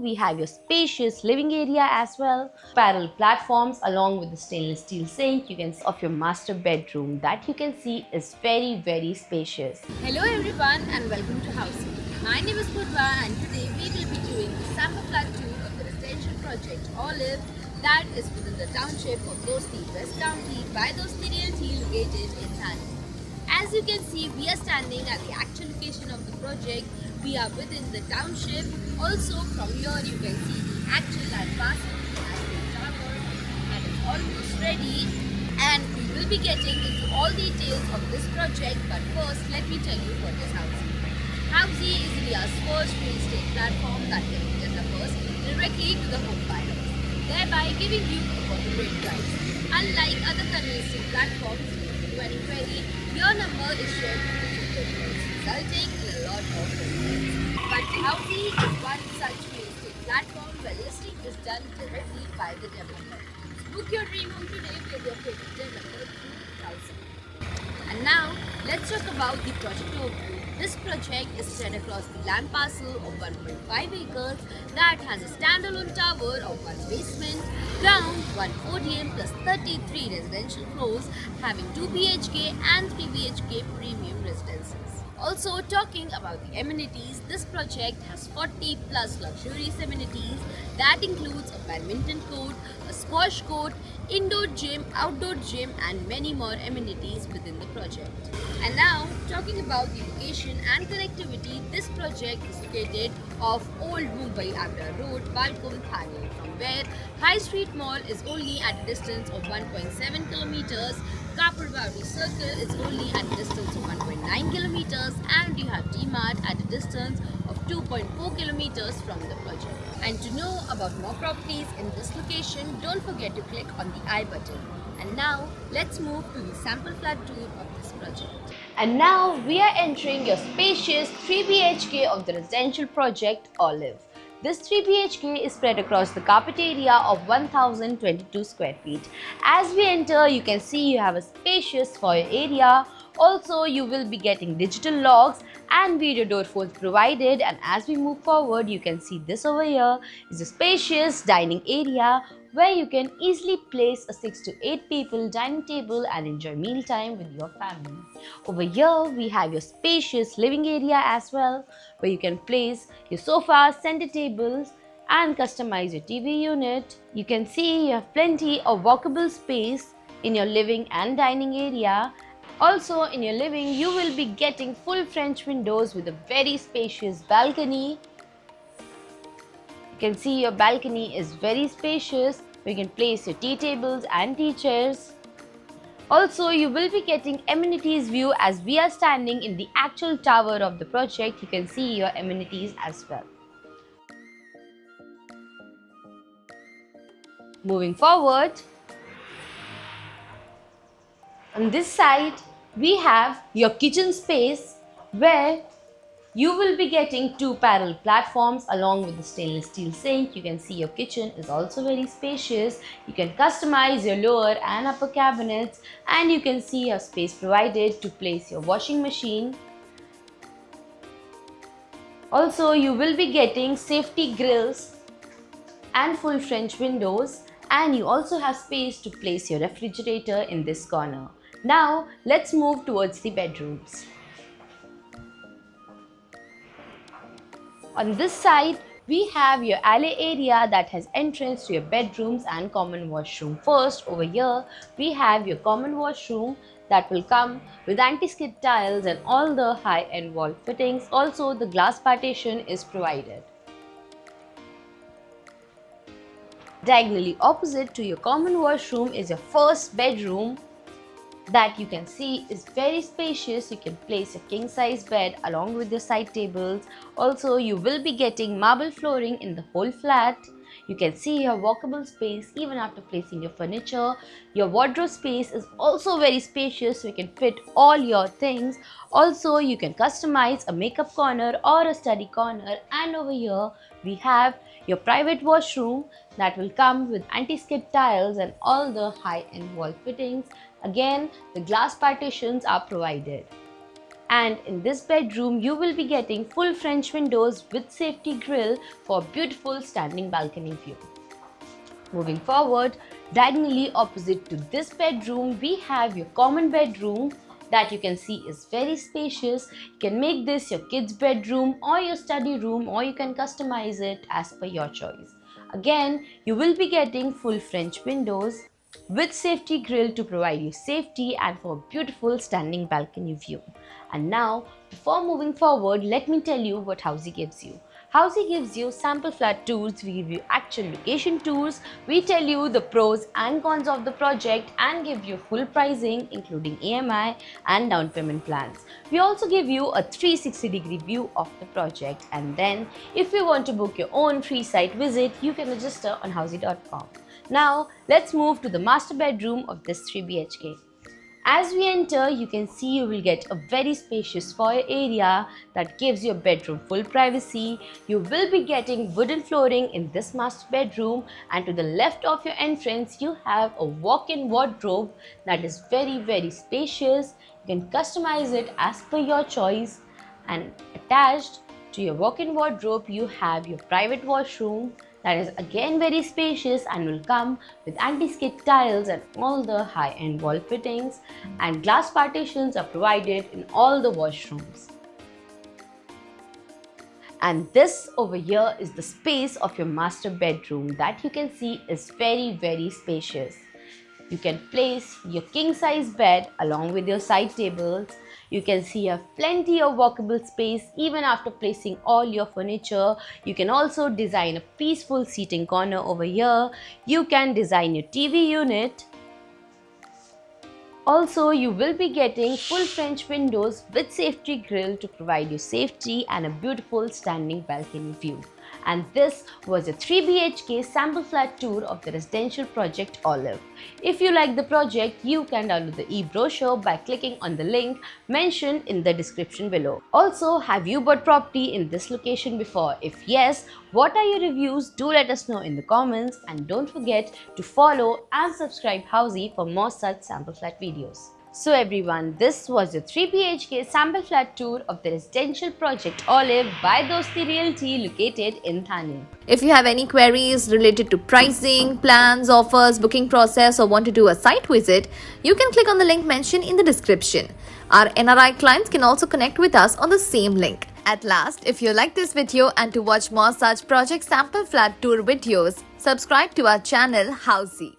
we have your spacious living area as well. Parallel platforms along with the stainless steel sink you can see of your master bedroom that you can see is very spacious. Hello everyone and welcome to Housing. My name is Purva and today we will be doing the sample flat tour of the residential project Olive that is within the township of Dosti, West County by Dosti Realty located in Thane. As you can see, we are standing at the actual location of the project. We are within the township. Also from here you can see the actual land parcel as the tower and it's almost ready. And we will be getting into all details of this project, but first let me tell you what is Housing. Housing is India's first real estate platform that connects developers directly to the home buyers, thereby giving you a bottom rate price. Unlike other convincing platforms, when you query, your number is shared with the resulting in a lot of referrals. But Housing is one such real estate platform where listing is done directly by the developer. Book your dream home today with your favorite developer through Housing. And now, let's talk about the project overview. This project is spread across the land parcel of 1.5 acres that has a standalone tower of 1 basement, ground, 1 podium plus 33 residential floors having 2 BHK and 3 BHK premium residences. Also talking about the amenities, this project has 40 plus luxurious amenities that includes a badminton court, a squash court, indoor gym, outdoor gym and many more amenities within the project. And now talking about the location and connectivity, this project is located off Old Mumbai Agra Road, Balcom, Thane, from where High Street Mall is only at a distance of 1.7 kilometers. Kapurwadi Circle is only at a distance of 1.9 kilometers and you have D-Mart at a distance of 2.4 kilometers from the project. And to know about more properties in this location, don't forget to click on the I button. And now let's move to the sample flat tour of this project. And now we are entering your spacious 3 BHK of the residential project Olive. This 3 BHK is spread across the carpet area of 1022 square feet. As we enter, you can see you have a spacious foyer area. Also, you will be getting digital locks and video door folds provided. And as we move forward, you can see this over here is a spacious dining area where you can easily place a 6 to 8 people dining table and enjoy mealtime with your family. Over here, we have your spacious living area as well, where you can place your sofas, center tables, and customize your TV unit. You can see you have plenty of walkable space in your living and dining area. Also, in your living, you will be getting full French windows with a very spacious balcony. You can see your balcony is very spacious. You can place your tea tables and tea chairs. Also, you will be getting amenities view as we are standing in the actual tower of the project. You can see your amenities as well. Moving forward, on this side, we have your kitchen space where you will be getting 2 parallel platforms along with the stainless steel sink. You can see your kitchen is also very spacious. You can customize your lower and upper cabinets and you can see your space provided to place your washing machine. Also, you will be getting safety grills and full French windows and you also have space to place your refrigerator in this corner. Now, let's move towards the bedrooms. On this side, we have your alley area that has entrance to your bedrooms and common washroom. First, over here, we have your common washroom that will come with anti-skid tiles and all the high-end wall fittings. Also, the glass partition is provided. Diagonally opposite to your common washroom is your first bedroom that you can see is very spacious. You can place your king size bed along with your side tables. Also, you will be getting marble flooring in the whole flat. You can see your walkable space even after placing your furniture. Your wardrobe space is also very spacious, so you can fit all your things. Also, you can customize a makeup corner or a study corner. And over here, we have your private washroom that will come with anti-skid tiles and all the high-end wall fittings. Again, the glass partitions are provided. And in this bedroom, you will be getting full French windows with safety grille for beautiful standing balcony view. Moving forward, diagonally opposite to this bedroom, we have your common bedroom that you can see is very spacious. You can make this your kids' bedroom or your study room, or you can customize it as per your choice. Again, you will be getting full French windows with safety grille to provide you safety and for a beautiful standing balcony view. And now, before moving forward, let me tell you what Housey gives you. Housey gives you sample flat tours, we give you actual location tours, we tell you the pros and cons of the project and give you full pricing including EMI and down payment plans. We also give you a 360-degree view of the project, and then if you want to book your own free site visit, you can register on housey.com. Now let's move to the master bedroom of this 3 BHK. As we enter, you can see you will get a very spacious foyer area that gives your bedroom full privacy. You will be getting wooden flooring in this master bedroom, and to the left of your entrance you have a walk-in wardrobe that is very spacious. You can customize it as per your choice, and attached to your walk-in wardrobe you have your private washroom that is again very spacious and will come with anti-skid tiles and all the high-end wall fittings, and glass partitions are provided in all the washrooms. And this over here is the space of your master bedroom that you can see is very spacious. You can place your king size bed along with your side tables. You can see you have plenty of walkable space even after placing all your furniture. You can also design a peaceful seating corner over here. You can design your TV unit. Also, you will be getting full French windows with safety grille to provide you safety and a beautiful standing balcony view. And this was a 3 BHK sample flat tour of the residential project Olive. If you like the project, you can download the e-brochure by clicking on the link mentioned in the description below. Also, have you bought property in this location before? If yes, what are your reviews? Do let us know in the comments, and don't forget to follow and subscribe Housey for more such sample flat videos. So everyone, this was your 3 BHK sample flat tour of the residential project Olive by Dosti Realty located in Thane. If you have any queries related to pricing, plans, offers, booking process, or want to do a site visit, you can click on the link mentioned in the description. Our NRI clients can also connect with us on the same link. At last, if you like this video and to watch more such project sample flat tour videos, subscribe to our channel Housey.